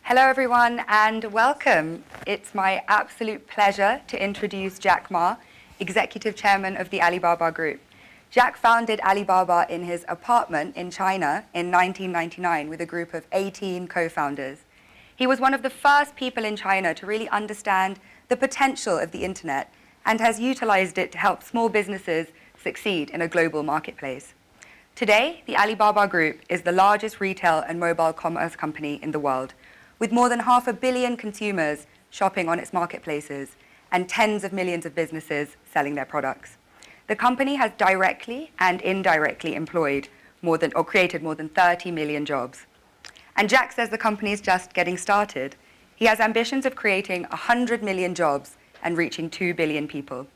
Hello everyone and welcome. It's my absolute pleasure to introduce Jack Ma, Executive Chairman of the Alibaba Group. Jack founded Alibaba in his apartment in China in 1999 with a group of 18 co-founders. He was one of the first people in China to really understand the potential of the internet and has utilized it to help small businesses succeed in a global marketplace. Today, the Alibaba Group is the largest retail and mobile commerce company in the world, with more than 500 million consumers shopping on its marketplaces and tens of millions of businesses selling their products. The company has directly and indirectly employed created more than 30 million jobs. And Jack says the company is just getting started. He has ambitions of creating 100 million jobs and reaching 2 billion people.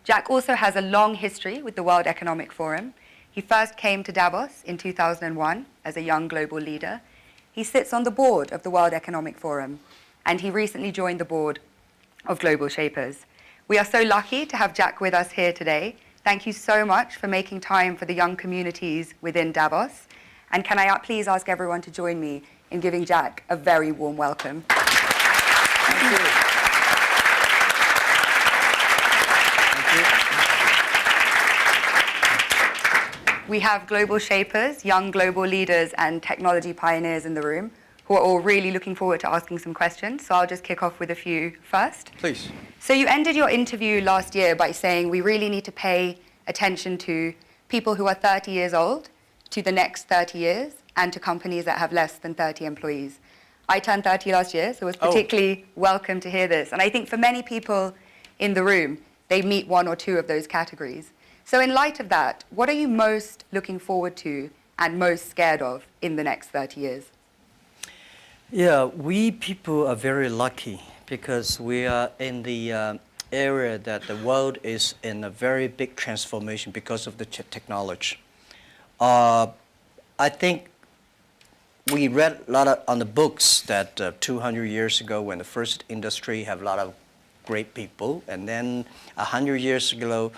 Jack also has a long history with the World Economic Forum. He first came to Davos in 2001 as a young global leader. He sits on the board of the World Economic Forum, and he recently joined the board of Global Shapers. We are so lucky to have Jack with us here today. Thank you so much for making time for the young communities within Davos. And can I please ask everyone to join me in giving Jack a very warm welcome. Thank you. We have global shapers, young global leaders, and technology pioneers in the room who are all really looking forward to asking some questions. So I'll just kick off with a few first. Please. So you ended your interview last year by saying we really need to pay attention to people who are 30 years old, to the next 30 years, and to companies that have less than 30 employees. I turned 30 last year, so it was particularly welcome to hear this. And I think for many people in the room, they meet one or two of those categories. So in light of that, what are you most looking forward to and most scared of in the next 30 years? Yeah, we people are very lucky because we are in the area that the world is in a very big transformation because of the technology. I think we read a lot on the books that 200 years ago when the first industry had a lot of great people, and then 100 years ago,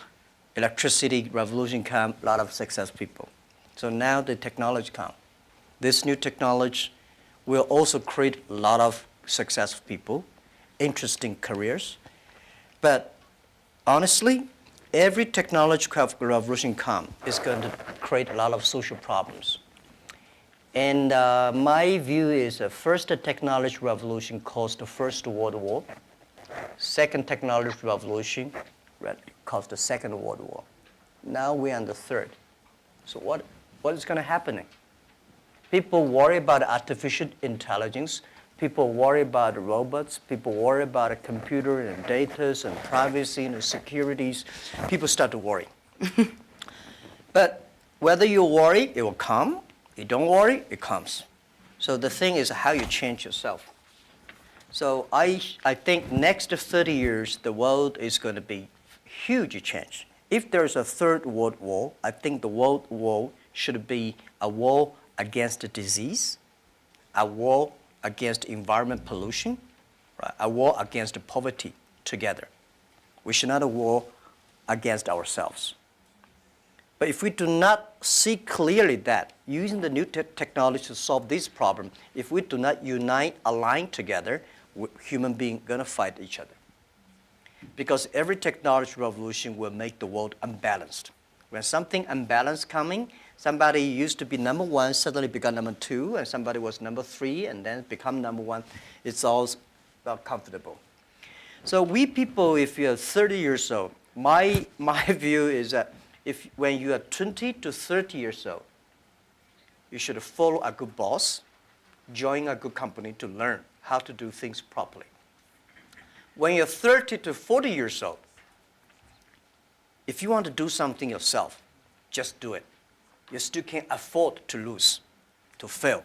electricity revolution came, a lot of successful people. So now the technology comes. This new technology will also create a lot of successful people, interesting careers. But honestly, every technological revolution comes is going to create a lot of social problems. And my view is first technology revolution caused the First World War. Second technology revolution caused the Second World War. Now we're on the third. So what is going to happen? People worry about artificial intelligence. People worry about robots. People worry about a computer and data and privacy and securities. People start to worry. But whether you worry, it will come. You don't worry, it comes. So the thing is how you change yourself. So I think next 30 years, the world is going to be huge change. If there's a third world war, I think the world war should be a war against the disease, a war against environment pollution, right? A war against poverty together. We should not a war against ourselves. But if we do not see clearly that using the new technology to solve this problem, if we do not unite, align together, human beings are going to fight each other. Because every technology revolution will make the world unbalanced. When something unbalanced coming, somebody used to be number one, suddenly become number two, and somebody was number three, and then become number one. It's all not comfortable. So we people, if you're 30 years old, my view is that when you are 20 to 30 years old, you should follow a good boss, join a good company to learn how to do things properly. When you're 30 to 40 years old, if you want to do something yourself, just do it. You still can't afford to lose, to fail.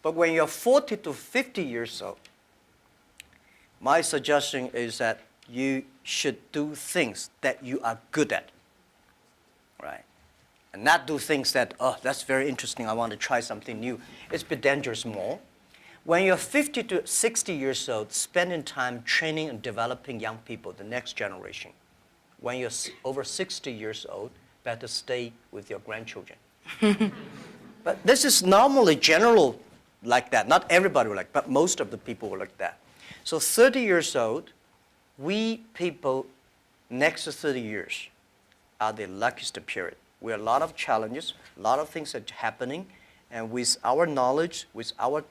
But when you're 40 to 50 years old, my suggestion is that you should do things that you are good at, right? And not do things that, oh, that's very interesting, I want to try something new. It's a bit dangerous more. When you're 50 to 60 years old, spending time training and developing young people, the next generation. When you're over 60 years old, better stay with your grandchildren. But this is normally general like that. Not everybody were like, but most of the people were like that. So 30 years old, we people next to 30 years are the luckiest period. We have a lot of challenges, a lot of things are happening, and with our knowledge, with our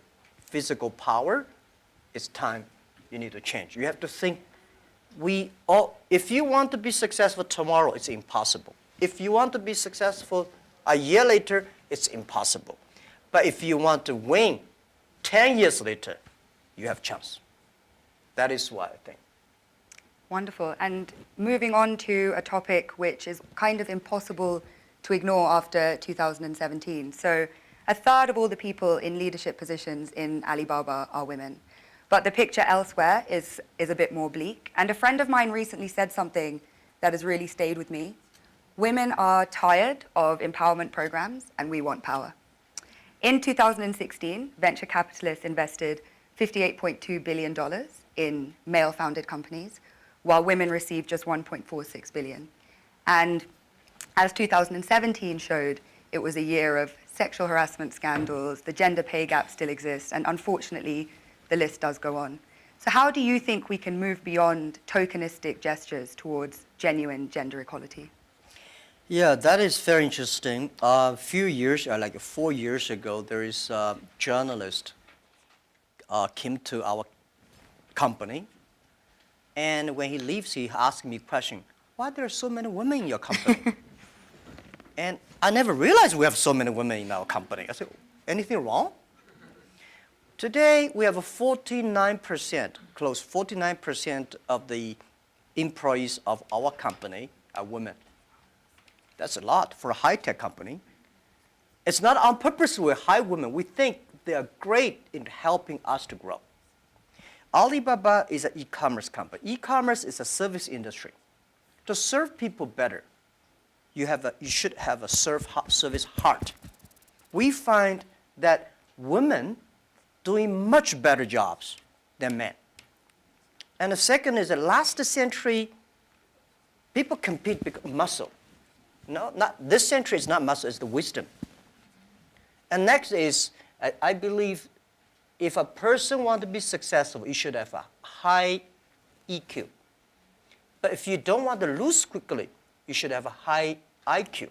physical power, it's time you need to change. You have to think, if you want to be successful tomorrow, it's impossible. If you want to be successful a year later, it's impossible. But if you want to win 10 years later, you have a chance. That is what I think. Wonderful. And moving on to a topic which is kind of impossible to ignore after 2017. So a third of all the people in leadership positions in Alibaba are women. But the picture elsewhere is a bit more bleak. And a friend of mine recently said something that has really stayed with me. Women are tired of empowerment programs, and we want power. In 2016, venture capitalists invested $58.2 billion in male-founded companies, while women received just $1.46 billion. And as 2017 showed, it was a year of sexual harassment scandals, the gender pay gap still exists, and unfortunately, the list does go on. So how do you think we can move beyond tokenistic gestures towards genuine gender equality? Yeah, that is very interesting. A few years, like 4 years ago, there is a journalist came to our company, and when he leaves, he asked me a question, why there are so many women in your company? And I never realized we have so many women in our company. I said, anything wrong? Today, we have a 49%, close 49% of the employees of our company are women. That's a lot for a high-tech company. It's not on purpose we hire women. We think they are great in helping us to grow. Alibaba is an e-commerce company. E-commerce is a service industry. To serve people better, you should have a service heart. We find that women doing much better jobs than men. And the second is that last century, people compete because of muscle. No, not this century is not muscle, it's the wisdom. And next is, I believe, if a person wants to be successful, you should have a high EQ. But if you don't want to lose quickly, you should have a high IQ.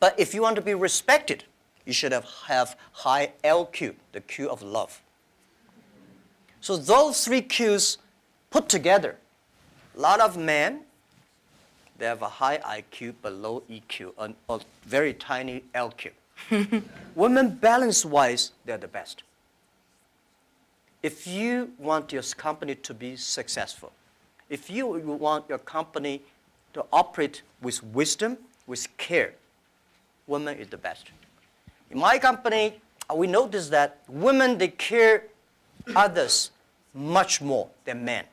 But if you want to be respected, you should have high LQ, the Q of love. So those three Qs put together, a lot of men, they have a high IQ but low EQ, and a very tiny LQ. Women, balance-wise, they're the best. If you want your company to be successful, if you want your company to operate with wisdom, with care, women is the best. In my company, we notice that women, they care others much more than men.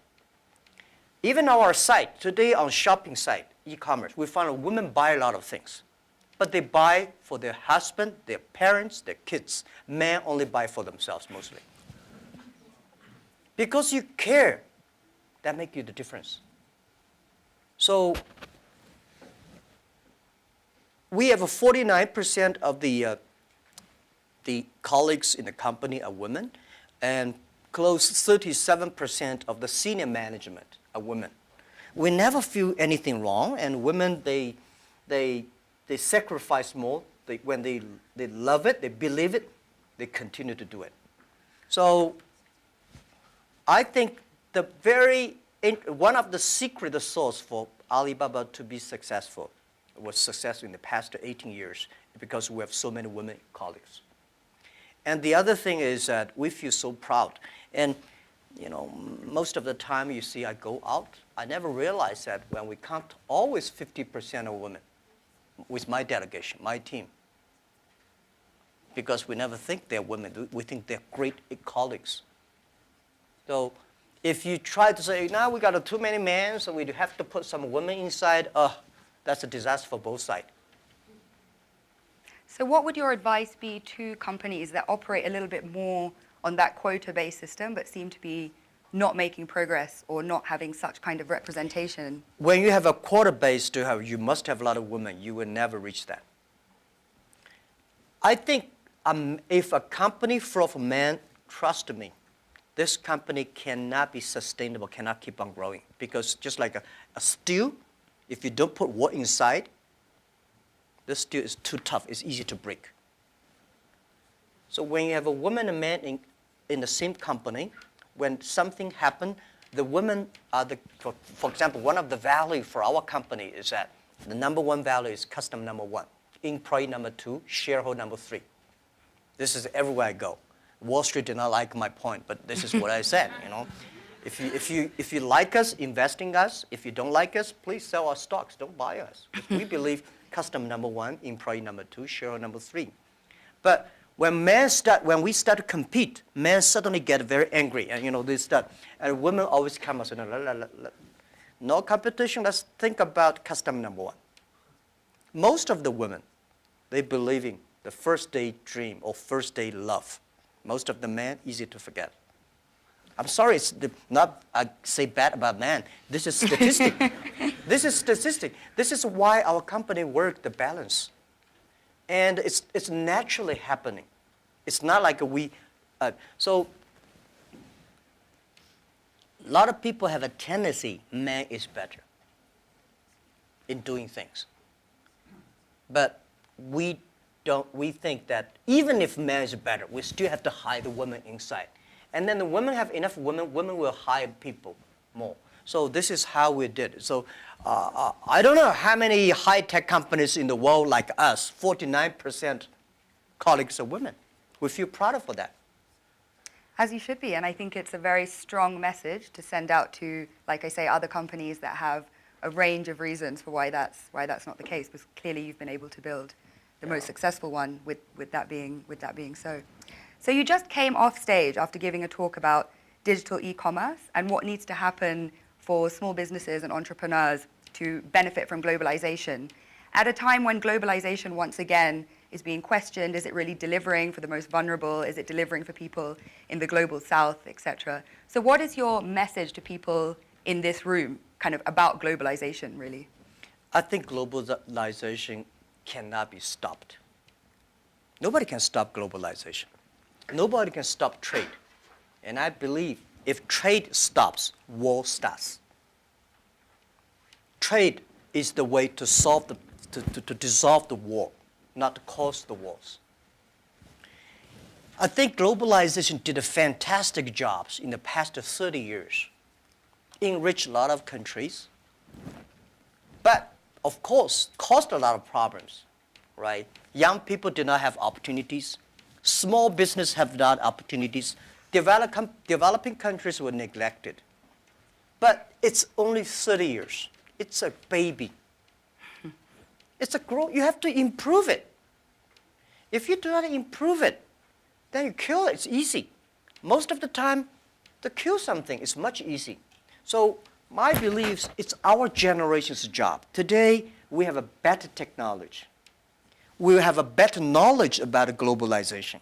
Even on our site, today on shopping site, e-commerce, we find women buy a lot of things. But they buy for their husband, their parents, their kids. Men only buy for themselves mostly. Because you care, that makes you the difference. So we have 49% of the colleagues in the company are women, and close 37% of the senior management are women. We never feel anything wrong, and women, they sacrifice more. When they love it, they believe it, they continue to do it. So I think one of the secret sauce for Alibaba to be successful was successful in the past 18 years because we have so many women colleagues. And the other thing is that we feel so proud. And most of the time you see I go out, I never realized that when we count always 50% of women with my delegation, my team. Because we never think they're women, we think they're great colleagues. So if you try to say, now we got too many men, so we have to put some women inside, that's a disaster for both sides. So what would your advice be to companies that operate a little bit more on that quota-based system but seem to be not making progress or not having such kind of representation? When you have a quota-based, you must have a lot of women. You will never reach that. I think If a company full of men, trust me, this company cannot be sustainable, cannot keep on growing. Because just like a steel, if you don't put wood inside, the steel is too tough, it's easy to break. So when you have a woman and a man in the same company, when something happens, the women are for example, one of the values for our company is that the number one value is customer number one, employee number two, shareholder number three. This is everywhere I go. Wall Street did not like my point, but this is what I said, you know. If you like us, invest in us. If you don't like us, please sell our stocks, don't buy us. We believe customer number one, employee number two, shareholder number three. But when we start to compete, men suddenly get very angry, and you know they start. And women always come and say, no competition. Let's think about customer number one. Most of the women, they believe in the first day dream or first day love. Most of the men, easy to forget. I'm sorry, it's not I say bad about men. This is statistic. This is statistic. This is why our company works the balance. And it's naturally happening. It's not like so a lot of people have a tendency, man is better in doing things. But we think that even if man is better, we still have to hide the woman inside. And then the women have enough women will hire people more. So this is how we did it. So I don't know how many high-tech companies in the world like us, 49% colleagues are women. We feel proud of that. As you should be, and I think it's a very strong message to send out to, like I say, other companies that have a range of reasons for why that's not the case, because clearly you've been able to build the most successful one with that being so. So you just came off stage after giving a talk about digital e-commerce and what needs to happen for small businesses and entrepreneurs to benefit from globalization. At a time when globalization once again is being questioned, is it really delivering for the most vulnerable? Is it delivering for people in the global south, etc.? So what is your message to people in this room kind of about globalization, really? I think globalization cannot be stopped. Nobody can stop globalization. Nobody can stop trade. And I believe if trade stops, war starts. Trade is the way to solve to dissolve the war, not to cause the wars. I think globalization did a fantastic job in the past 30 years. Enriched a lot of countries, but of course, caused a lot of problems, right? Young people did not have opportunities. Small business have not opportunities. Developing countries were neglected. But it's only 30 years. It's a baby. It's a growth. You have to improve it. If you do not improve it, then you kill it. It's easy. Most of the time, to kill something is much easier. So my belief, it's our generation's job. Today, we have a better technology. We have a better knowledge about globalization.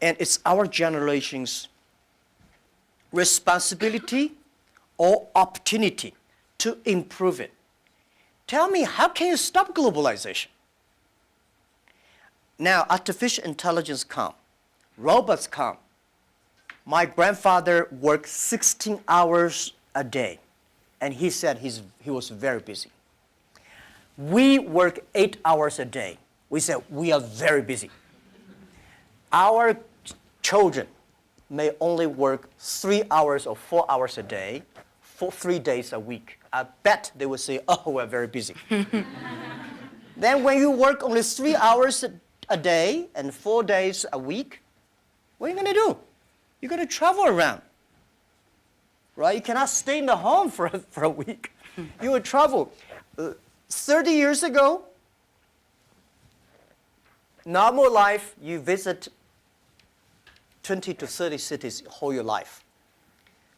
And it's our generation's responsibility or opportunity to improve it. Tell me, how can you stop globalization? Now, artificial intelligence come. Robots come. My grandfather worked 16 hours a day, and he said he was very busy. We work 8 hours a day. We said we are very busy. Our children may only work 3 hours or 4 hours a day for 3 days a week. I bet they would say, oh, we're very busy. Then when you work only 3 hours a day and 4 days a week, what are you going to do? You're going to travel around, right? You cannot stay in the home for a week. You will travel. 30 years ago, normal life, you visit 20 to 30 cities whole your life.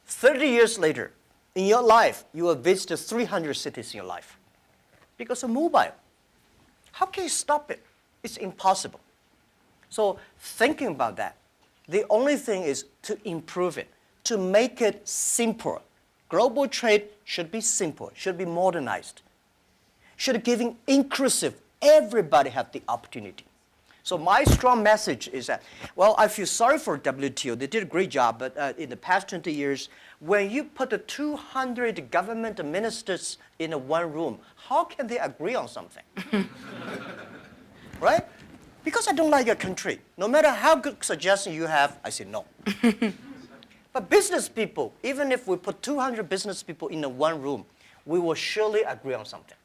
30 years later, in your life, you will visit 300 cities in your life because of mobile. How can you stop it? It's impossible. So thinking about that, the only thing is to improve it, to make it simpler. Global trade should be simple, should be modernized, should be giving inclusive. Everybody have the opportunity. So my strong message is that, well, I feel sorry for WTO. They did a great job, but in the past 20 years, when you put the 200 government ministers in one room, how can they agree on something? Right? Because I don't like your country. No matter how good suggestion you have, I say no. But business people, even if we put 200 business people in one room, we will surely agree on something.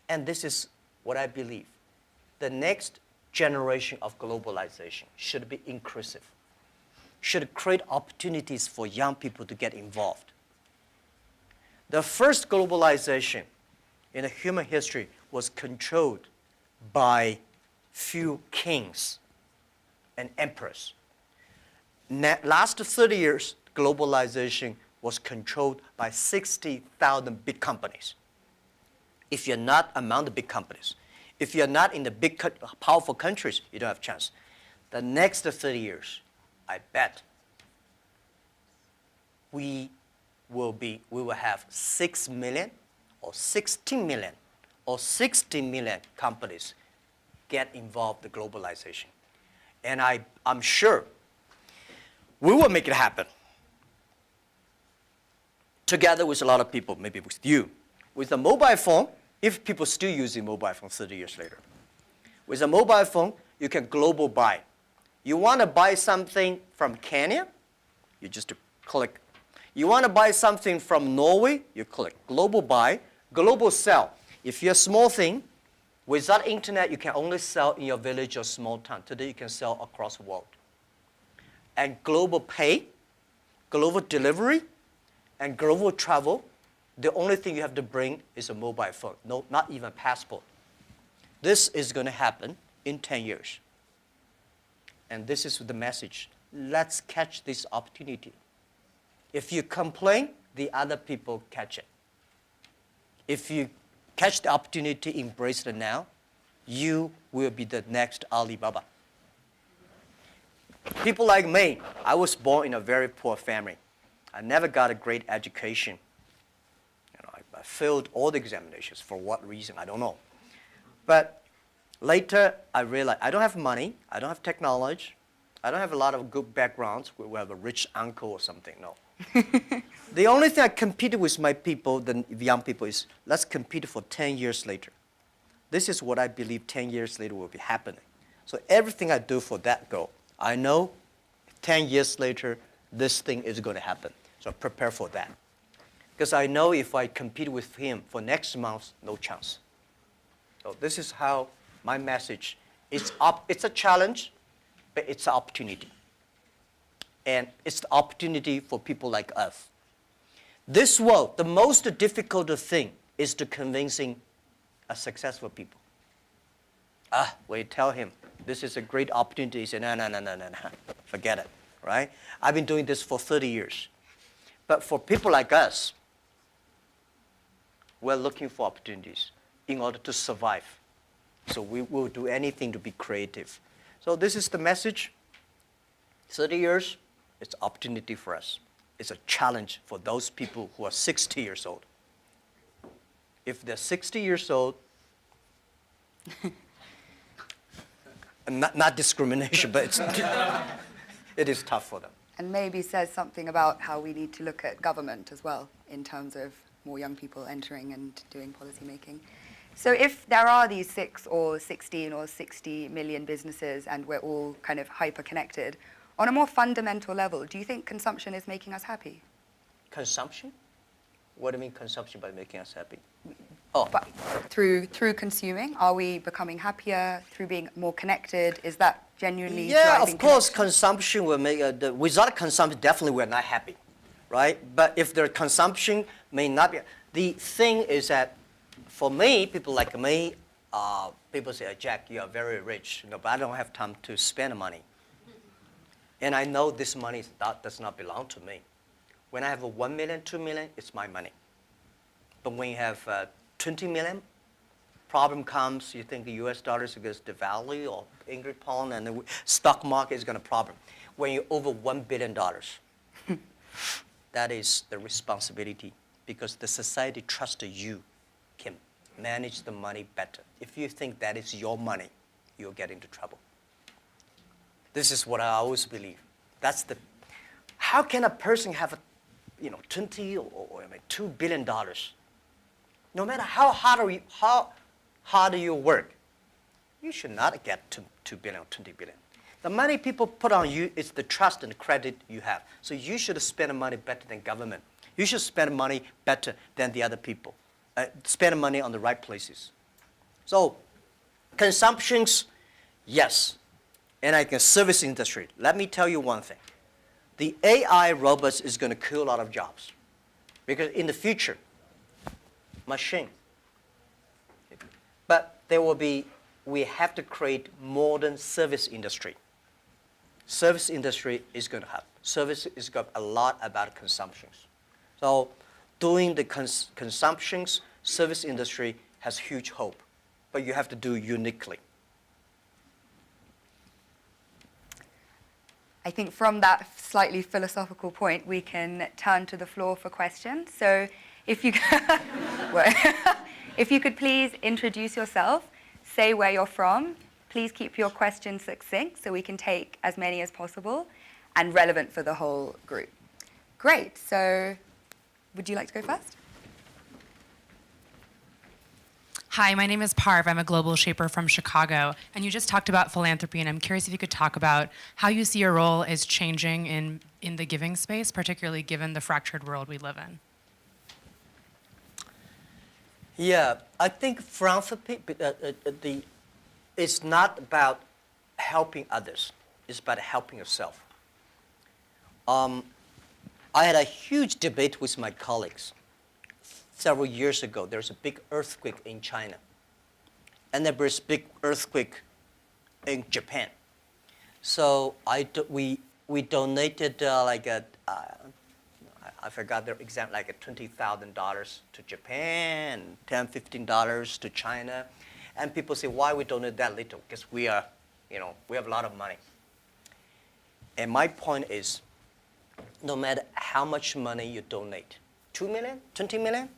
And this is what I believe. The next generation of globalization should be inclusive, should create opportunities for young people to get involved. The first globalization in the human history was controlled by few kings and emperors. Last 30 years, globalization was controlled by 60,000 big companies. If you're not among the big companies, if you're not in the big, powerful countries, you don't have a chance. The next 30 years, I bet we will have 6 million or 16 million or 60 million companies get involved in globalization. And I'm sure we will make it happen. Together with a lot of people, maybe with you. With a mobile phone, if people still using mobile phone 30 years later. With a mobile phone, you can global buy. You want to buy something from Kenya, you just click. You want to buy something from Norway, you click. Global buy, global sell. If you're a small thing, without internet, you can only sell in your village or small town. Today, you can sell across the world. And global pay, global delivery, and global travel, the only thing you have to bring is a mobile phone, no, not even a passport. This is going to happen in 10 years. And this is the message. Let's catch this opportunity. If you complain, the other people catch it. If you catch the opportunity, embrace it now, you will be the next Alibaba. People like me, I was born in a very poor family. I never got a great education. I failed all the examinations. For what reason, I don't know. But later, I realized I don't have money, I don't have technology, I don't have a lot of good backgrounds. We have a rich uncle or something, no. The only thing I competed with my people, the young people, is let's compete for 10 years later. This is what I believe 10 years later will be happening. So everything I do for that goal, I know 10 years later, this thing is going to happen. So prepare for that. Because I know if I compete with him for next month, no chance. So this is how my message is. It's a challenge, but it's an opportunity. And it's the opportunity for people like us. This world, the most difficult thing is to convincing a successful people. When you tell him, this is a great opportunity, he said, no, forget it, right? I've been doing this for 30 years. But for people like us, we're looking for opportunities in order to survive. So we will do anything to be creative. So this is the message. 30 years, it's an opportunity for us. It's a challenge for those people who are 60 years old. If they're 60 years old, not discrimination, but it is tough for them. And maybe says something about how we need to look at government as well in terms of more young people entering and doing policy making. So if there are these 6 or 16 or 60 million businesses and we're all kind of hyper-connected, on a more fundamental level, do you think consumption is making us happy? Consumption? What do you mean consumption by making us happy? But through consuming, are we becoming happier through being more connected? Is that genuinely driving of course, connection? consumption will make, without consumption, definitely we're not happy, right? But if the consumption may not be, the thing is that for me, people like me, people say, Jack, you are very rich, but I don't have time to spend money. And I know this money does not belong to me. When I have 1 million, 2 million, it's my money. But when you have 20 million, problem comes, you think the US dollar is going to devalue or English pound and the stock market is going to problem. When you're over $1 billion, that is the responsibility because the society trusts you can manage the money better. If you think that is your money, you'll get into trouble. This is what I always believe. How can a person have 20 or $2 billion? No matter how hard you work, you should not get $2 billion or $20 billion. The money people put on you is the trust and credit you have. So you should spend money better than government. You should spend money better than the other people. Spend money on the right places. So consumptions, yes. And service industry. Let me tell you one thing. The AI robots is going to kill a lot of jobs. Because in the future, machine. But we have to create modern service industry. Service industry is going to have. Service is got a lot about consumptions. So doing the consumptions, service industry has huge hope. But you have to do uniquely. I think from that slightly philosophical point, we can turn to the floor for questions. So if you could please introduce yourself, say where you're from, please keep your questions succinct so we can take as many as possible and relevant for the whole group. Great. So would you like to go first? Hi, my name is Parv. I'm a global shaper from Chicago. And you just talked about philanthropy, and I'm curious if you could talk about how you see your role is changing in the giving space, particularly given the fractured world we live in. Yeah, I think philanthropy, it's not about helping others. It's about helping yourself. I had a huge debate with my colleagues. Several years ago, there was a big earthquake in China. And there was a big earthquake in Japan. So we donated I forgot the exact, like $20,000 to Japan, $10, $15 to China. And people say, why we donate that little? Because we have a lot of money. And my point is, no matter how much money you donate, 2 million, 20 million,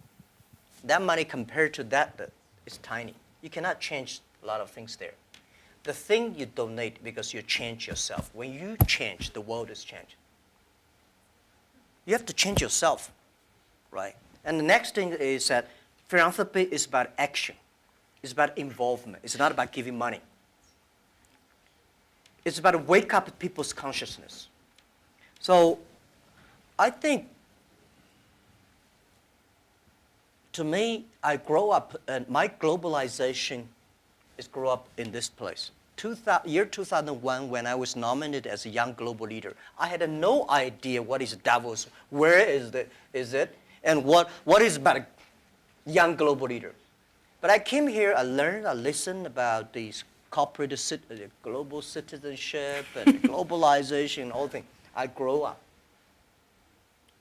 that money compared to that is tiny. You cannot change a lot of things there. The thing you donate because you change yourself. When you change, the world is changed. You have to change yourself, right? And the next thing is that philanthropy is about action. It's about involvement. It's not about giving money. It's about wake up people's consciousness. So I think, to me, I grow up, and my globalization is grow up in this place. Year 2001, when I was nominated as a Young Global Leader, I had no idea what is Davos, where is it, and what is about a Young Global Leader. But I came here, I learned, I listened about these corporate global citizenship and globalization, all things. I grow up.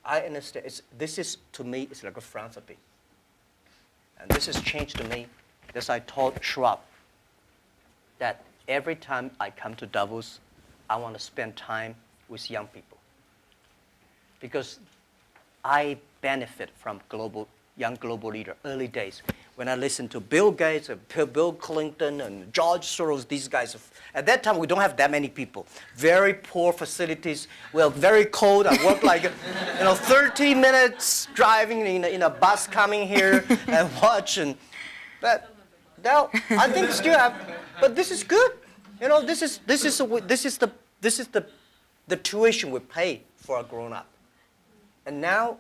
I understand. This is, to me, it's like a philanthropy. And this has changed to me, as I told Schwab, that every time I come to Davos, I want to spend time with young people. Because I benefit from Young Global Leader, early days. When I listened to Bill Gates, and Bill Clinton, and George Soros, these guys. At that time, we don't have that many people. Very poor facilities. Well, very cold. I worked 30 minutes driving in a bus coming here and watching. But now, I think still have. But this is good. This is the tuition we pay for a grown-up. And now,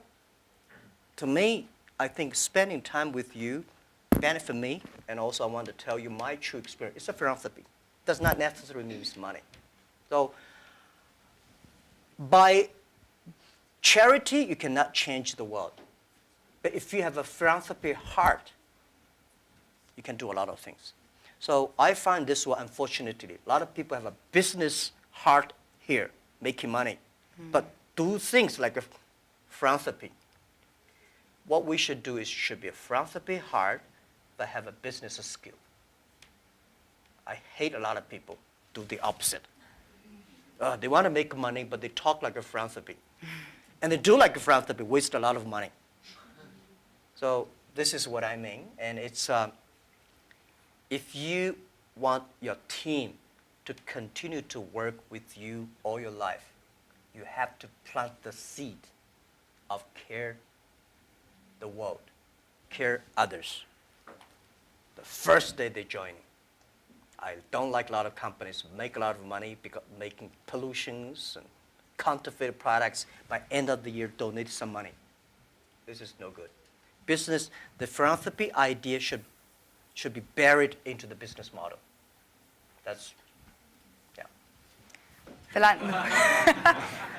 to me, I think spending time with you benefit me, and also I want to tell you my true experience. It's a philanthropy. It does not necessarily mean money. So by charity, you cannot change the world. But if you have a philanthropy heart, you can do a lot of things. So I find this one, unfortunately, a lot of people have a business heart here, making money, but do things like a philanthropy. What we should do should be a philanthropy heart, but have a business skill. I hate a lot of people do the opposite. They want to make money, but they talk like a philanthropy. And they do like a philanthropy, waste a lot of money. So this is what I mean. And it's, if you want your team to continue to work with you all your life, you have to plant the seed of care the world, care others. The first day they join. I don't like a lot of companies make a lot of money because making pollutions and counterfeit products. By end of the year, donate some money. This is no good. Business, the philanthropy idea should be buried into the business model. That's, yeah.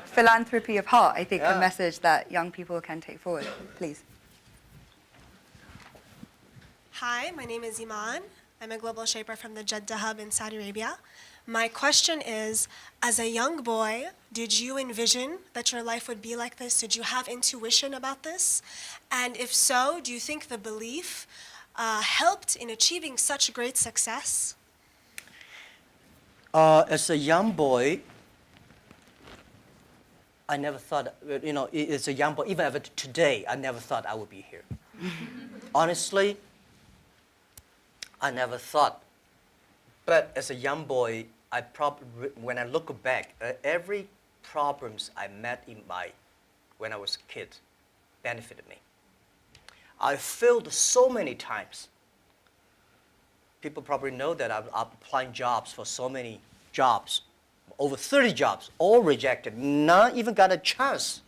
Philanthropy of heart, I think, Yeah. a message that young people can take forward. Please. Hi, my name is Iman. I'm a global shaper from the Jeddah hub in Saudi Arabia. My question is, as a young boy, did you envision that your life would be like this? Did you have intuition about this? And if so, do you think the belief helped in achieving such great success? As a young boy, I never thought, as a young boy, even today, I never thought I would be here. Honestly, I never thought. But as a young boy, when I look back, every problems I met when I was a kid benefited me. I failed so many times. People probably know that I'm applying jobs for so many jobs, over 30 jobs, all rejected, none even got a chance.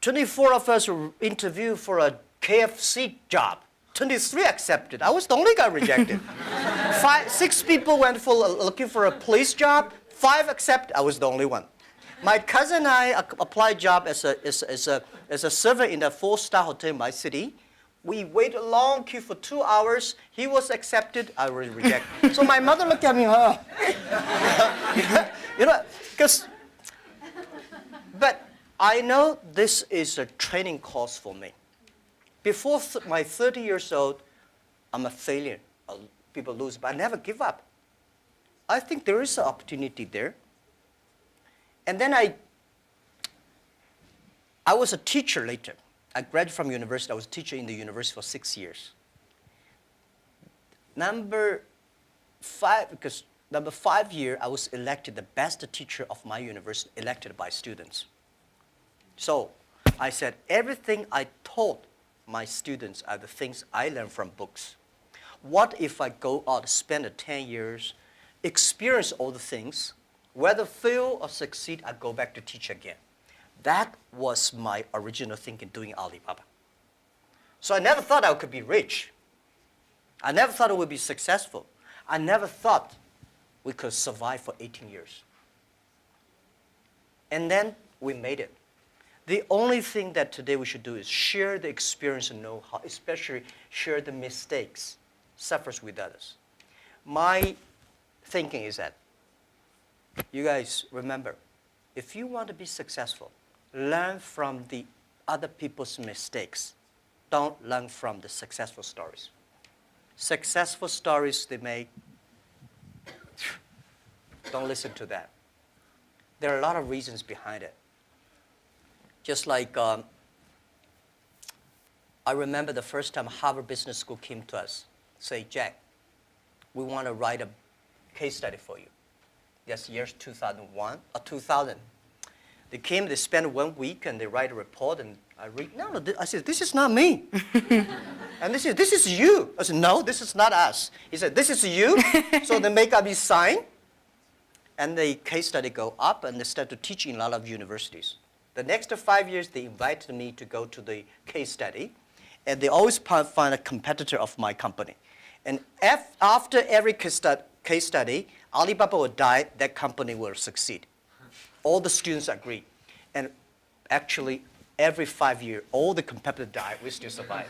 24 of us were interviewed for a KFC job. 23 accepted. I was the only guy rejected. 6 people went for looking for a police job. 5 accepted. I was the only one. My cousin and I applied job as a server in a 4-star hotel in my city. We waited a long queue for 2 hours. He was accepted. I was rejected. So my mother looked at me, but I know this is a training course for me. Before my 30 years old, I'm a failure. People lose, but I never give up. I think there is an opportunity there. And then I was a teacher later. I graduated from university. I was a teacher in the university for 6 years. Number 5 year, I was elected the best teacher of my university, elected by students. So I said, everything I taught my students are the things I learned from books. What if I go out, spend 10 years, experience all the things, whether fail or succeed, I go back to teach again. That was my original thinking doing Alibaba. So I never thought I could be rich. I never thought I would be successful. I never thought we could survive for 18 years. And then we made it. The only thing that today we should do is share the experience and know-how, especially share the mistakes, suffers with others. My thinking is that you guys remember, if you want to be successful, learn from the other people's mistakes. Don't learn from the successful stories. Successful stories they make, don't listen to that. There are a lot of reasons behind it. Just like I remember the first time Harvard Business School came to us, say, Jack, we want to write a case study for you. That's years 2001 or 2000. They came, they spent 1 week, and they write a report, and I read, no, I said, this is not me. And this is you. I said, no, this is not us. He said, this is you. So they make up his sign, and the case study go up, and they start to teach in a lot of universities. The next 5 years, they invited me to go to the case study, and they always find a competitor of my company. And after every case study, Alibaba will die, that company will succeed. All the students agree. And actually, every 5 years, all the competitors die, we still survive.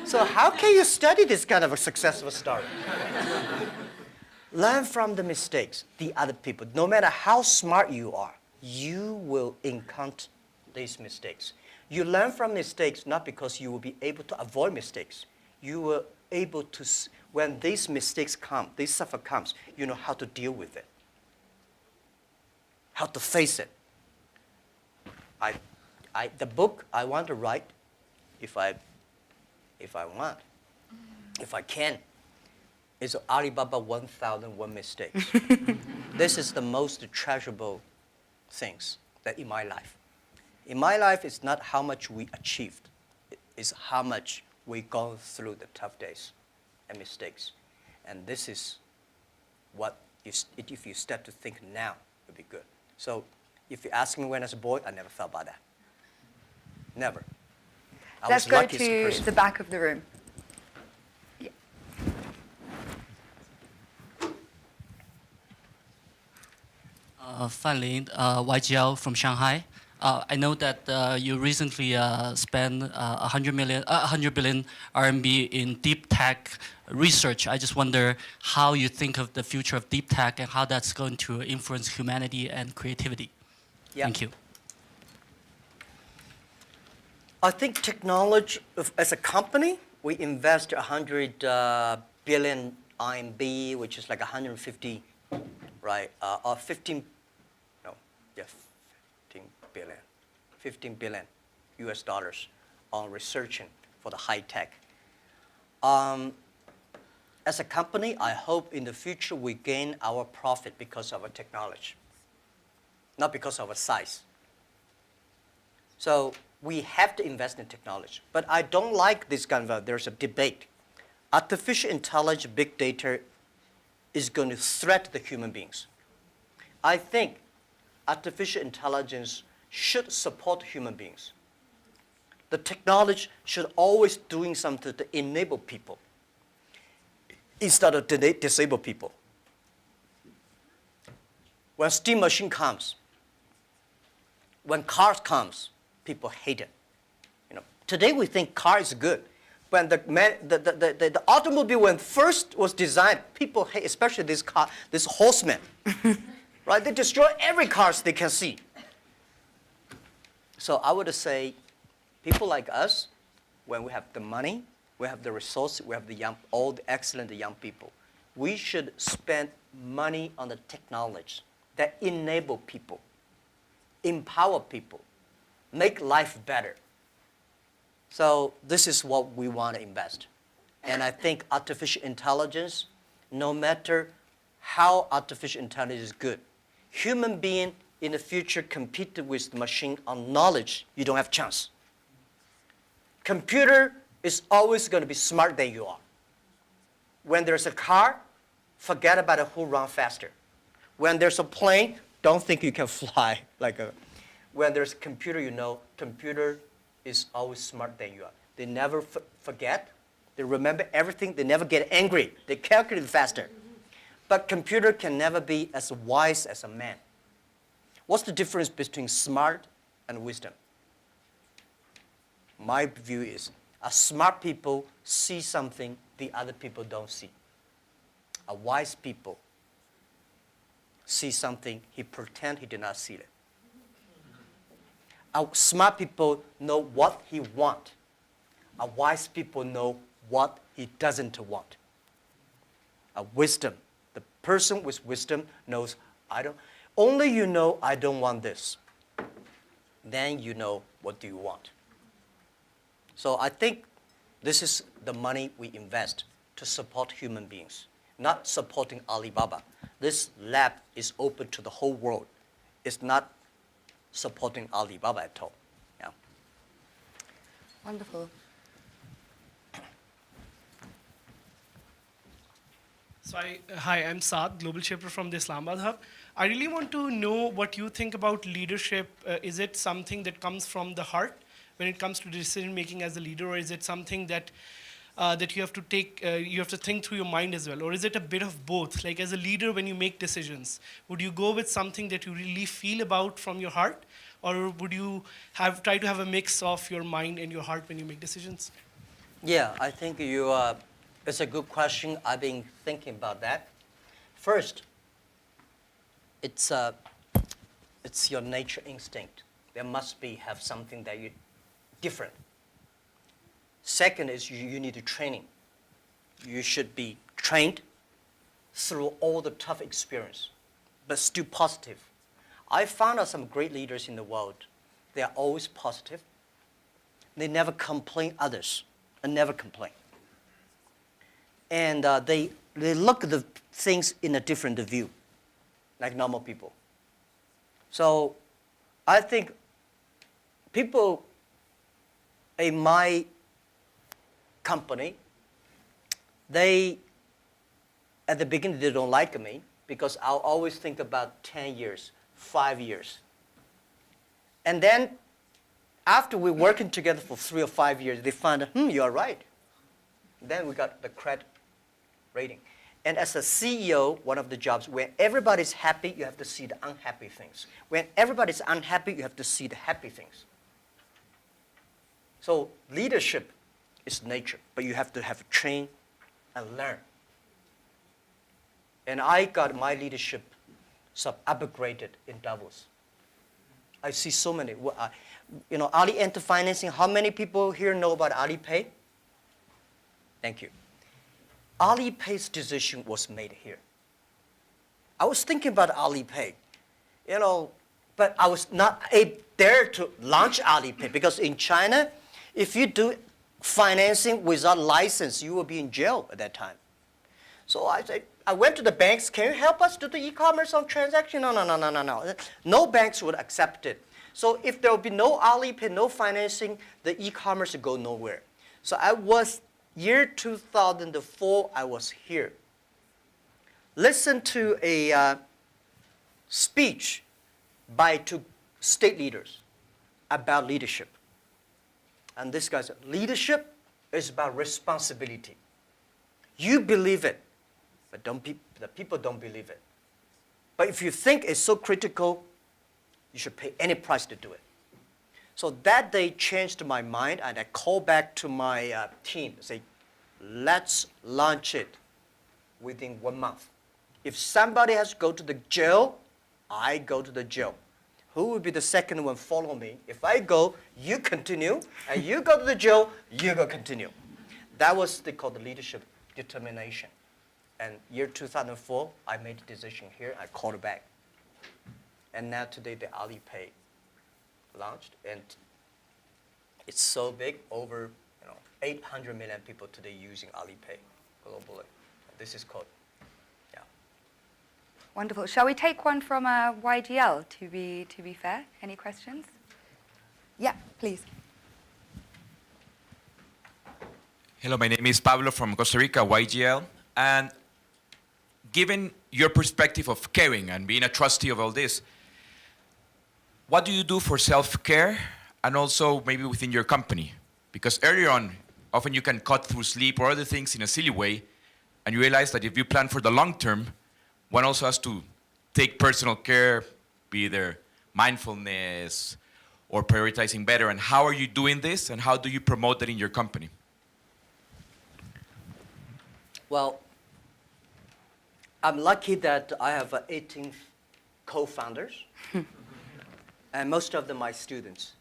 So how can you study this kind of a successful story? Learn from the mistakes, the other people. No matter how smart you are, you will encounter these mistakes. You learn from mistakes not because you will be able to avoid mistakes. You will able to, when these mistakes come, this suffer comes, you know how to deal with it, how to face it. The book I want to write, if I if I want, if I can, is Alibaba 1001 mistakes. This is the most treasurable things that in my life. In my life, it's not how much we achieved. It's how much we gone through the tough days and mistakes. And this is what, if you start to think now, it would be good. So if you ask me when I was a boy, I never thought about that. Never. I Let's was go lucky as a to person. the back of the room. Yeah. Fan Lin, YGL from Shanghai. I know that you recently spent 100 billion RMB in deep tech research. I just wonder how you think of the future of deep tech and how that's going to influence humanity and creativity. Yeah. Thank you. I think technology, as a company, we invest 100 billion RMB, which is like 150, right? Or 15, no, yeah, 15 billion US dollars on researching for the high tech. As a company, I hope in the future we gain our profit because of our technology, not because of our size. So we have to invest in technology. But I don't like this kind of, there's a debate. Artificial intelligence, big data is going to threaten the human beings. I think artificial intelligence should support human beings. The technology should always doing something to enable people instead of disable people. When steam machine comes, when cars comes, people hate it. Today we think car is good. When the automobile when first was designed, people hate, especially this horseman, right? They destroy every car they can see. So I would say, people like us, when we have the money, we have the resources, we have all the excellent young people, we should spend money on the technology that enable people, empower people, make life better. So this is what we want to invest. And I think artificial intelligence, no matter how artificial intelligence is good, human being in the future compete with the machine on knowledge, you don't have chance. Computer is always going to be smarter than you are. When there's a car, forget about who runs faster. When there's a plane, don't think you can fly. When there's a computer, computer is always smarter than you are. They never forget. They remember everything. They never get angry. They calculate faster. But computer can never be as wise as a man. What's the difference between smart and wisdom? My view is, smart people see something the other people don't see. A wise people see something, he pretend he did not see it. Smart people know what he wants. Wise people know what he doesn't want. Wisdom, the person with wisdom knows, only you know I don't want this. Then you know what do you want. So I think this is the money we invest to support human beings, not supporting Alibaba. This lab is open to the whole world. It's not supporting Alibaba at all. Yeah. Wonderful. So hi, I'm Saad, Global Shaper from the Islamabad Hub. I really want to know what you think about leadership. Is it something that comes from the heart when it comes to decision making as a leader, or is it something that that you have to take, you have to think through your mind as well, or is it a bit of both? Like as a leader, when you make decisions, would you go with something that you really feel about from your heart, or would you try to have a mix of your mind and your heart when you make decisions? Yeah, I think it's a good question. I've been thinking about that. First, it's your nature instinct. There must have something that you different. Second is you need training. You should be trained through all the tough experience, but still positive. I found out some great leaders in the world. They are always positive. They never complain others. and never complain. And they look at the things in a different view, like normal people. So I think people in my company, at the beginning, they don't like me because I'll always think about 10 years, 5 years. And then after we're working together for 3 or 5 years, they find, you're right. Then we got the credit rating. And as a CEO, one of the jobs, when everybody's happy, you have to see the unhappy things. When everybody's unhappy, you have to see the happy things. So leadership is nature, but you have to train and learn. And I got my leadership upgraded in Davos. I see so many. Ali Enter Financing, how many people here know about Alipay? Thank you. Alipay's decision was made here. I was thinking about Alipay, but I was not there to launch Alipay because in China, if you do financing without license, you will be in jail at that time. So I went to the banks, can you help us do the e-commerce on transaction? No. No banks would accept it. So if there will be no Alipay, no financing, the e-commerce would go nowhere. So year 2004, I was here. Listen to a speech by 2 state leaders about leadership. And this guy said, leadership is about responsibility. You believe it, but the people don't believe it. But if you think it's so critical, you should pay any price to do it. So that day changed my mind, and I called back to my team and say, let's launch it within 1 month. If somebody has to go to the jail, I go to the jail. Who will be the second one follow me? If I go, you continue, and you go to the jail, you go continue. That was called the leadership determination. And year 2004, I made the decision here, I called it back. And now today the Alipay launched, and it's so big, over 800 million people today using Alipay globally. This is called, Wonderful. Shall we take one from YGL to be fair? Any questions? Yeah, please. Hello, my name is Pablo from Costa Rica, YGL. And given your perspective of caring and being a trustee of all this, what do you do for self-care and also maybe within your company? Because earlier on, often you can cut through sleep or other things in a silly way, and you realize that if you plan for the long term, one also has to take personal care, be either mindfulness or prioritizing better. And how are you doing this, and how do you promote that in your company? Well, I'm lucky that I have 18 co-founders, and most of them are students.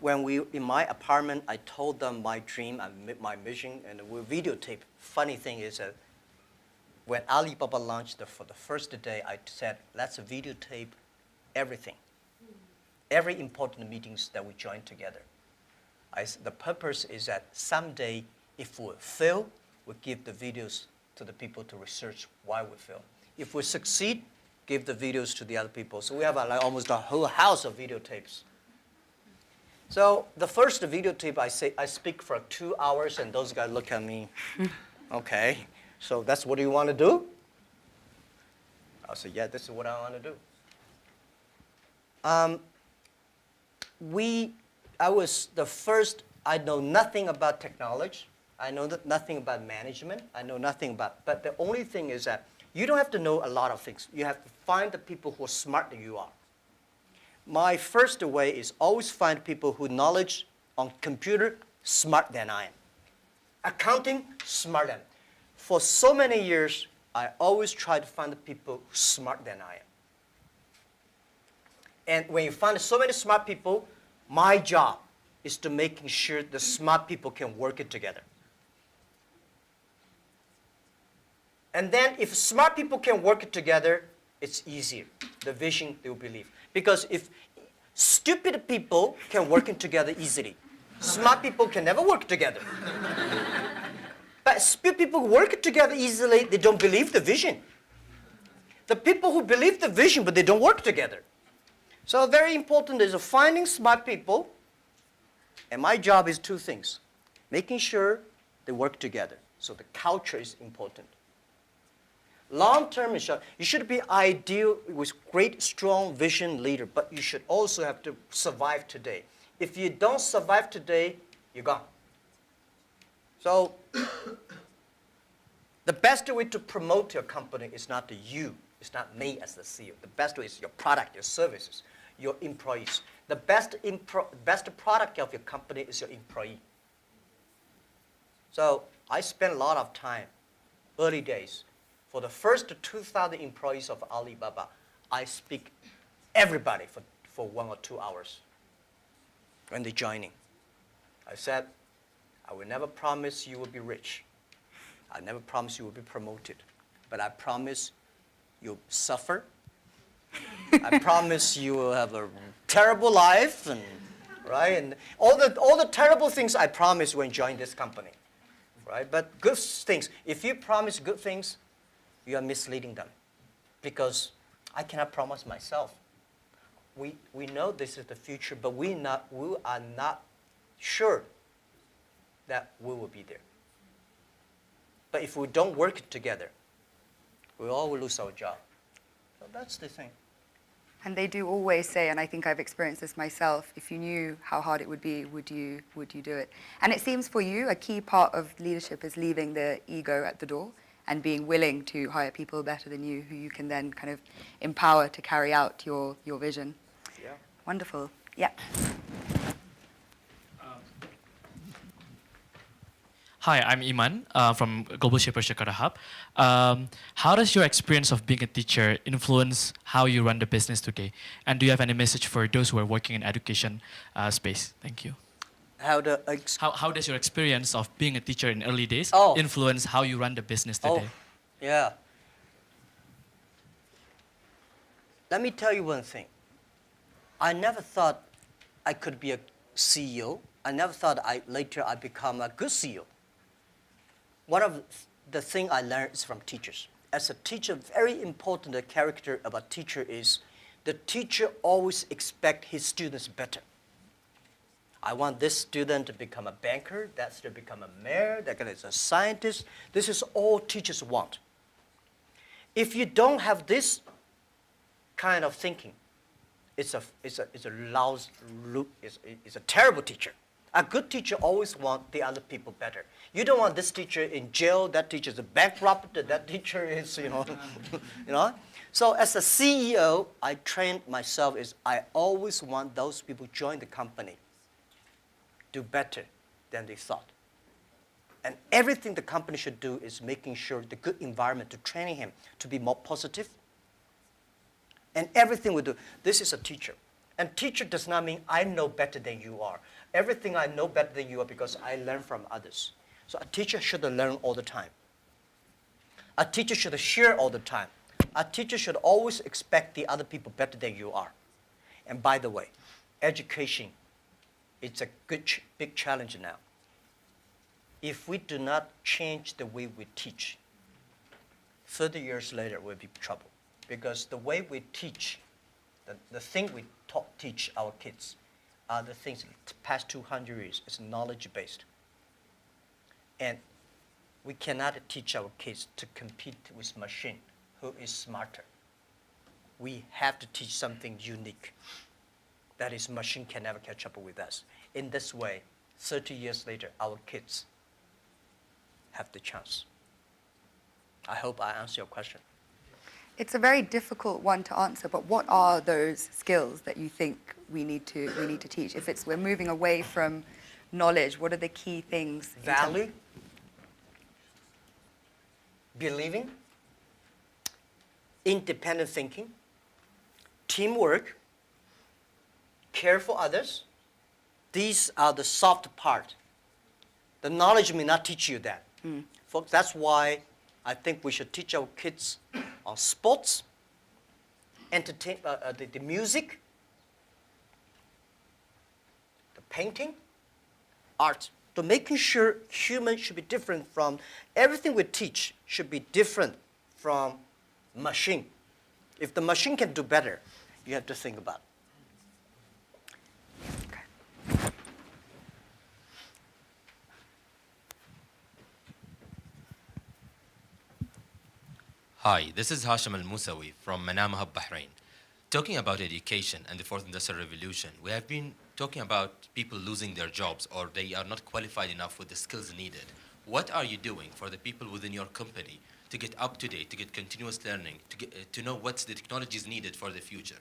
When in my apartment, I told them my dream and my mission, and we videotape. Funny thing is that when Alibaba launched for the first day, I said, let's videotape everything, every important meetings that we join together. The purpose is that someday, if we fail, we give the videos to the people to research why we fail. If we succeed, give the videos to the other people. So we have almost a whole house of videotapes. So the first videotape, I speak for 2 hours, and those guys look at me, okay, so that's what you want to do? I said, yeah, this is what I want to do. I was the first, I know nothing about technology. I know nothing about management. I know nothing about, but the only thing is that you don't have to know a lot of things. You have to find the people who are smarter than you are. My first way is always find people who knowledge on computer smarter than I am. Accounting, smarter than. For so many years, I always try to find the people smarter than I am. And when you find so many smart people, my job is to making sure the smart people can work it together. And then if smart people can work it together, it's easier. The vision, they will believe. Because if stupid people can work it together easily, Smart people can never work together. But people who work together easily, they don't believe the vision. The people who believe the vision, but they don't work together. So very important is finding smart people. And my job is two things. Making sure they work together. So the culture is important. Long term, you should be ideal with great, strong vision leader, but you should also have to survive today. If you don't survive today, you're gone. So the best way to promote your company is not you. It's not me as the CEO. The best way is your product, your services, your employees. The best product of your company is your employee. So I spent a lot of time, early days. For the first 2,000 employees of Alibaba, I speak everybody for 1 or 2 hours when they're joining. I said, I will never promise you will be rich. I never promise you will be promoted. But I promise you'll suffer. I promise you will have a terrible life, and right? And all the terrible things I promise when join this company. Right? But good things, if you promise good things, you are misleading them. Because I cannot promise myself. We know this is the future, but we are not sure that we will be there. But if we don't work together, we all will lose our job. So that's the thing. And they do always say, and I think I've experienced this myself, if you knew how hard it would be, would you do it? And it seems for you, a key part of leadership is leaving the ego at the door and being willing to hire people better than you, who you can then kind of empower to carry out your vision. Yeah. Wonderful. Yeah. Hi, I'm Iman from Global Shaper Jakarta Hub. How does your experience of being a teacher influence how you run the business today? And do you have any message for those who are working in education space? Thank you. How does your experience of being a teacher in early days Oh. influence how you run the business today? Yeah. Let me tell you one thing. I never thought I could be a CEO. I never thought later I'd become a good CEO. One of the things I learned is from teachers. As a teacher, very important character of a teacher is the teacher always expects his students better. I want this student to become a banker, that student to become a mayor, that guy is a scientist. This is all teachers want. If you don't have this kind of thinking, it's a terrible teacher. A good teacher always wants the other people better. You don't want this teacher in jail, that teacher is a bankrupt, that teacher is, you know. So as a CEO, I trained myself is I always want those people join the company do better than they thought. And everything the company should do is making sure the good environment to training him to be more positive. And everything we do, this is a teacher. And teacher does not mean I know better than you are. Everything I know better than you are because I learn from others. So a teacher should learn all the time. A teacher should share all the time. A teacher should always expect the other people better than you are. And by the way, education, it's a big challenge now. If we do not change the way we teach, 30 years later we'll be in trouble. Because the way we teach, the thing we teach our kids are the things the past 200 years is knowledge-based. And we cannot teach our kids to compete with machine who is smarter. We have to teach something unique. That is, machine can never catch up with us. In this way, 30 years later, our kids have the chance. I hope I answer your question. It's a very difficult one to answer, but what are those skills that you think we need to teach? If we're moving away from knowledge, what are the key things? Value, believing, independent thinking, teamwork, care for others. These are the soft part. The knowledge may not teach you that. Folks, that's why I think we should teach our kids on sports, the music, the painting, art. So making sure human should be different from everything we teach should be different from machine. If the machine can do better, you have to think about it. Hi, this is Hashim Al-Musawi from Manama Hub, Bahrain. Talking about education and the fourth industrial revolution, we have been talking about people losing their jobs or they are not qualified enough with the skills needed. What are you doing for the people within your company to get up to date, to get continuous learning, to know what's the technologies needed for the future?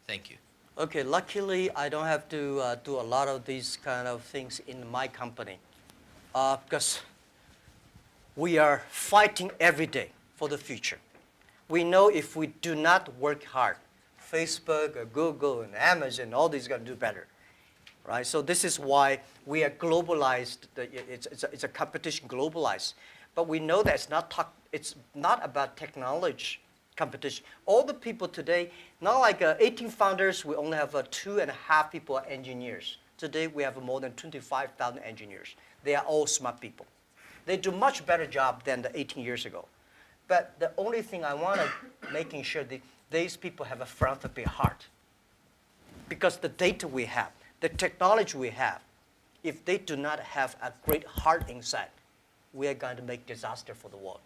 Thank you. Okay, luckily I don't have to do a lot of these kind of things in my company because we are fighting every day for the future. We know if we do not work hard, Facebook or Google and Amazon, all these are going to do better, right? So this is why we are globalized. It's a competition globalized. But we know that it's not about technology competition. All the people today, not like 18 founders, we only have 2.5 people are engineers. Today we have more than 25,000 engineers. They are all smart people. They do much better job than the 18 years ago. But the only thing I want to making sure that these people have a philanthropy heart. Because the data we have, the technology we have, if they do not have a great heart inside, we are going to make disaster for the world.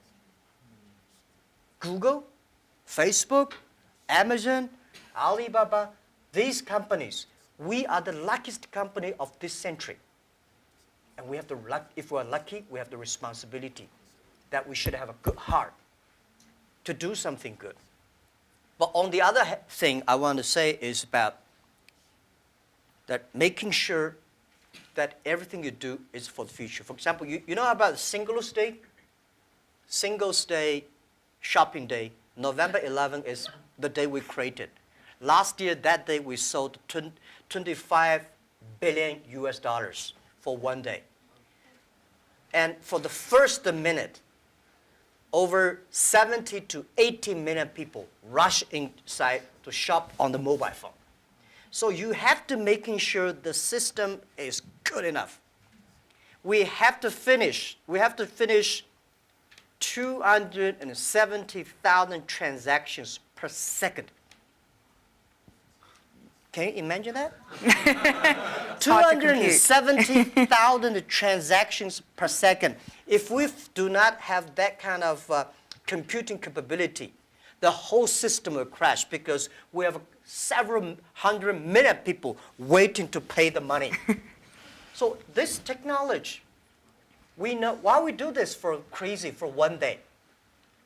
Google, Facebook, Amazon, Alibaba, these companies, we are the luckiest company of this century. And we have the if we're lucky, we have the responsibility that we should have a good heart to do something good. But on the other thing I want to say is about that making sure that everything you do is for the future. For example, you know about Singles Day? Singles Day, shopping day, November 11 is the day we created. Last year, that day, we sold 25 billion US dollars for one day. And for the first minute, over 70 to 80 million people rush inside to shop on the mobile phone. So you have to making sure the system is good enough. We have to finish 270,000 transactions per second. Can you imagine that? 270,000 transactions per second. If we do not have that kind of computing capability, the whole system will crash because we have several 100 million people waiting to pay the money. So this technology, we know why we do this for one day,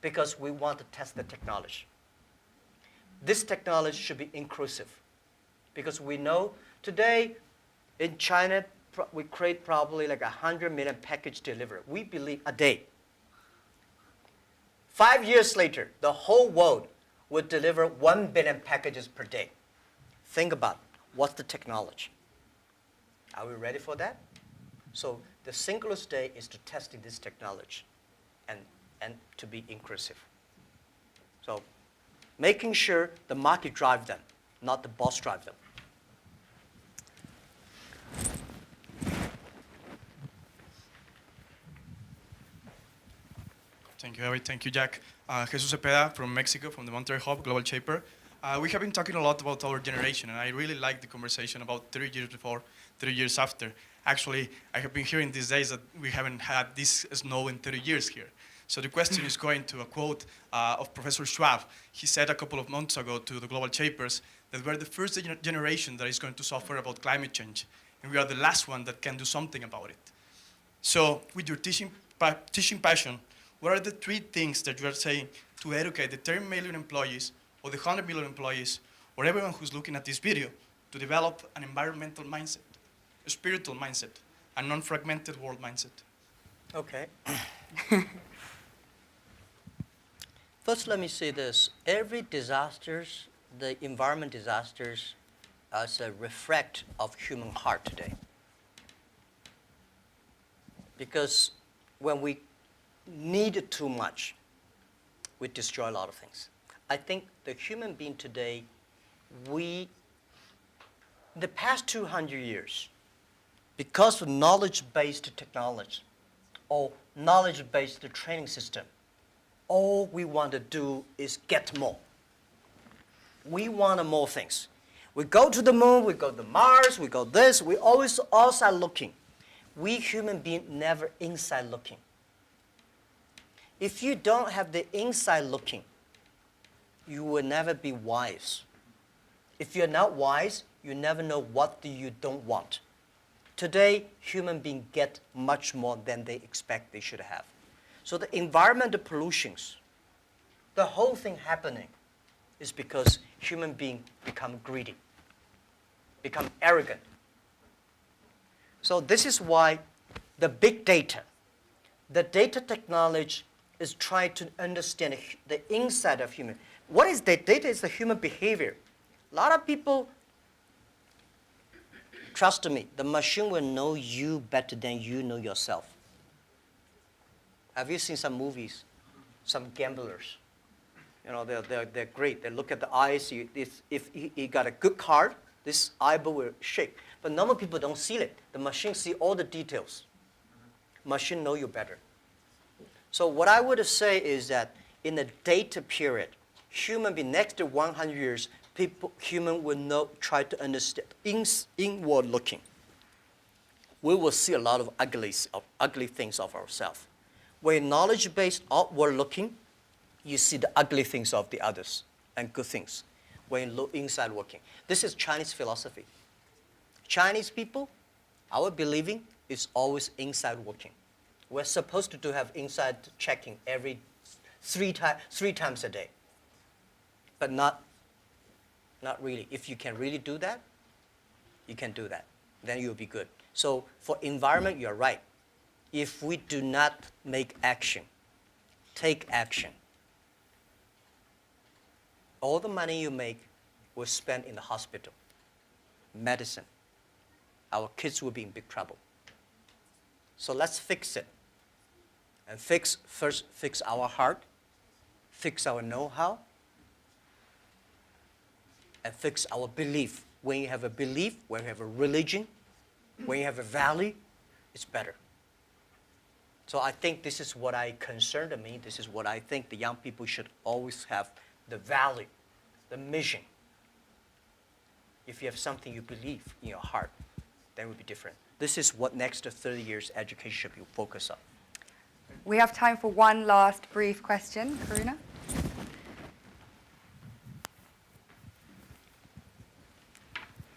because we want to test the technology. This technology should be inclusive. Because we know today in China, we create probably like 100 million package delivery. We believe a day. 5 years later, the whole world would deliver 1 billion packages per day. Think about what's the technology. Are we ready for that? So the Singles Day is to testing this technology and to be inclusive. So making sure the market drive them, not the boss drive them. Thank you, Harry. Thank you, Jack. Jesus Cepeda from Mexico, from the Monterrey Hub, Global Shaper. We have been talking a lot about our generation, and I really like the conversation about 30 years before, 30 years after. Actually, I have been hearing these days that we haven't had this snow in 30 years here. So the question is going to a quote of Professor Schwab. He said a couple of months ago to the Global Shapers that we're the first generation that is going to suffer about climate change, and we are the last one that can do something about it. So with your teaching passion, what are the 3 things that you are saying to educate the 10 million employees or the 100 million employees or everyone who's looking at this video to develop an environmental mindset, a spiritual mindset, a non-fragmented world mindset? Okay. First, let me say this. Every disasters, the environment disasters, is a reflect of human heart today. Because when we need too much, we destroy a lot of things. I think the human being today, in the past 200 years, because of knowledge-based technology or knowledge-based training system, all we want to do is get more. We want more things. We go to the moon, we go to Mars, we go this, we always outside looking. We human beings never inside looking. If you don't have the inside looking, you will never be wise. If you're not wise, you never know what you don't want. Today, human beings get much more than they expect they should have. So the environmental pollutions, the whole thing happening is because human beings become greedy, become arrogant. So this is why the big data, the data technology is trying to understand the inside of human. What is the data? Is the human behavior. A lot of people, trust me, the machine will know you better than you know yourself. Have you seen some movies, some gamblers? You know, they're great. They look at the eyes. If he got a good card, this eyeball will shake. But normal people don't see it. The machine see all the details. Machine know you better. So what I would say is that in the data period, human being next to 100 years, human will know, try to understand inward looking. We will see a lot of ugly things of ourselves. When knowledge-based outward looking, you see the ugly things of the others and good things. When you look inside looking. This is Chinese philosophy. Chinese people, our believing is always inside working. We're supposed to have inside checking every three times a day. But not really. If you can really do that, you can do that. Then you'll be good. So for environment, you're right. If we do not make action, take action, all the money you make will spend in the hospital, medicine. Our kids will be in big trouble. So let's fix it. And first fix our heart, fix our know-how, and fix our belief. When you have a belief, when you have a religion, when you have a value, it's better. So I think this is what I concerned me. This is what I think the young people should always have, the value, the mission. If you have something you believe in your heart, then it will be different. This is what next 30 years education should be focused on. We have time for one last brief question. Karuna?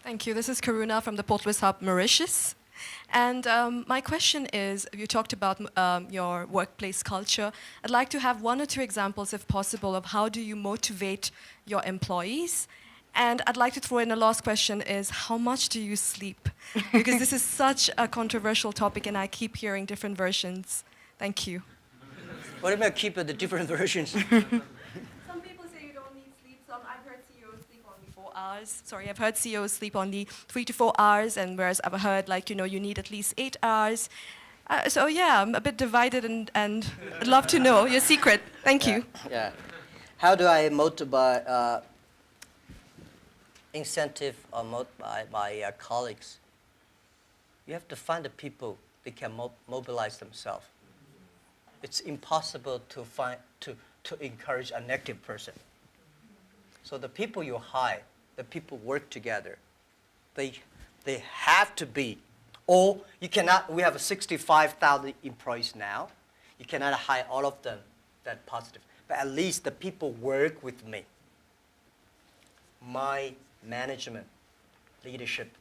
Thank you. This is Karuna from the Port Louis Hub, Mauritius. And my question is, you talked about your workplace culture. I'd like to have one or two examples, if possible, of how do you motivate your employees. And I'd like to throw in a last question is, how much do you sleep? Because this is such a controversial topic and I keep hearing different versions. Thank you. What do you mean keep the different versions? Some people say you don't need sleep. I've heard CEOs sleep only 4 hours. Sorry, I've heard CEOs sleep only 3 to 4 hours, and whereas I've heard you need at least 8 hours. So yeah, I'm a bit divided, and I'd love to know your secret. Thank you. Yeah. How do I motivate incentive or motivate my colleagues? You have to find the people that can mobilize themselves. It's impossible to encourage a negative person. So the people you hire, the people work together, they have to be, or you cannot, we have 65,000 employees now, you cannot hire all of them that positive, but at least the people work with me. My management, leadership,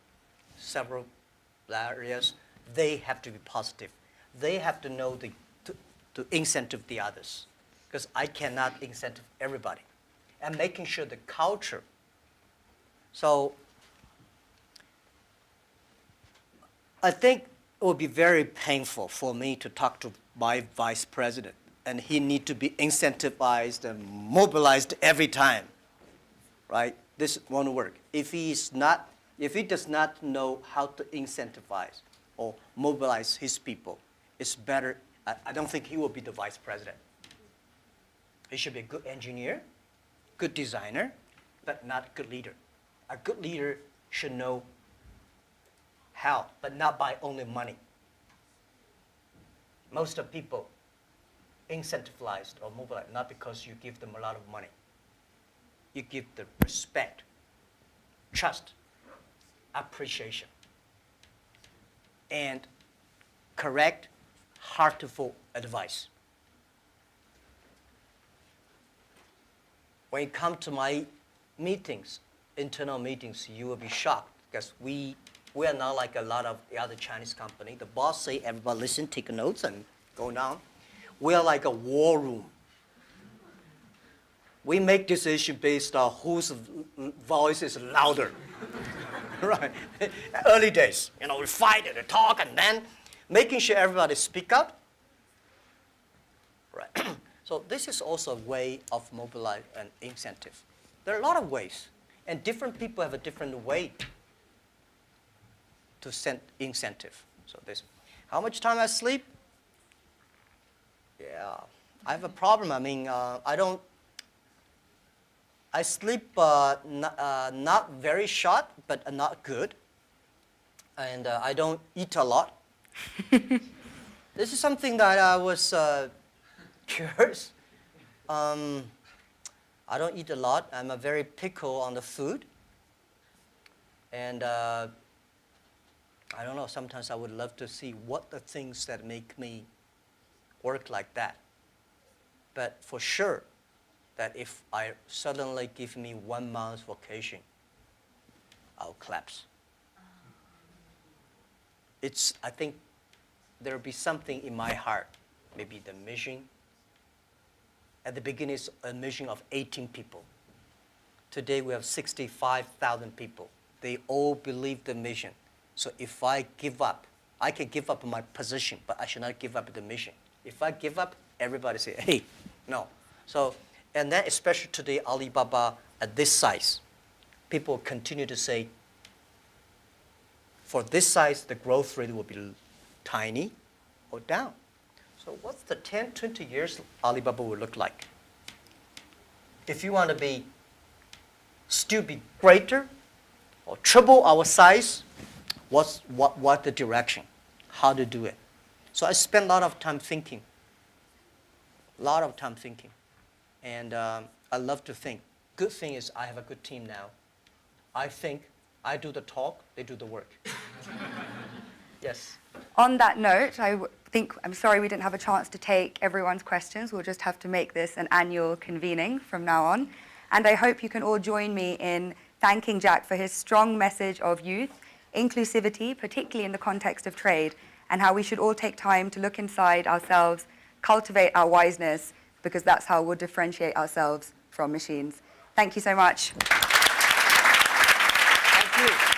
several areas, they have to be positive. They have to know to incentive the others, because I cannot incentive everybody. And making sure the culture. So I think it would be very painful for me to talk to my vice president, and he need to be incentivized and mobilized every time, right? This won't work. If he does not know how to incentivize or mobilize his people, it's better. I don't think he will be the vice president. He should be a good engineer, good designer, but not a good leader. A good leader should know help, but not by only money. Most of people incentivized or mobilized not because you give them a lot of money. You give them respect, trust, appreciation, and correct, heartful advice. When you come to my meetings, internal meetings, you will be shocked because we are not like a lot of the other Chinese company. The boss say, everybody listen, take notes, and go down. We are like a war room. We make decisions based on whose voice is louder. Right? Early days, we fight and talk, and then making sure everybody speak up. Right. So this is also a way of mobilize and incentive. There are a lot of ways, and different people have a different way to send incentive. So this, how much time I sleep? Yeah, I have a problem. I mean, I sleep not very short, but not good. And I don't eat a lot. This is something that I was curious. I don't eat a lot. I'm a very picky on the food. And I don't know, sometimes I would love to see what the things that make me work like that. But for sure, that if I suddenly give me 1 month's vacation, I'll collapse. I think there'll be something in my heart, maybe the mission. At the beginning, it's a mission of 18 people. Today, we have 65,000 people. They all believe the mission. So if I give up, I can give up my position, but I should not give up the mission. If I give up, everybody say, hey, no. So, and then especially today, Alibaba at this size, people continue to say, for this size, the growth rate will be tiny or down. So what's the 10, 20 years Alibaba will look like? If you want to still be greater or triple our size, what the direction? How to do it? So I spend a lot of time thinking. And I love to think. Good thing is I have a good team now. I think, I do the talk, they do the work. Yes. On that note, I'm sorry we didn't have a chance to take everyone's questions. We'll just have to make this an annual convening from now on. And I hope you can all join me in thanking Jack for his strong message of youth, inclusivity, particularly in the context of trade, and how we should all take time to look inside ourselves, cultivate our wiseness, because that's how we'll differentiate ourselves from machines. Thank you so much. Thank you.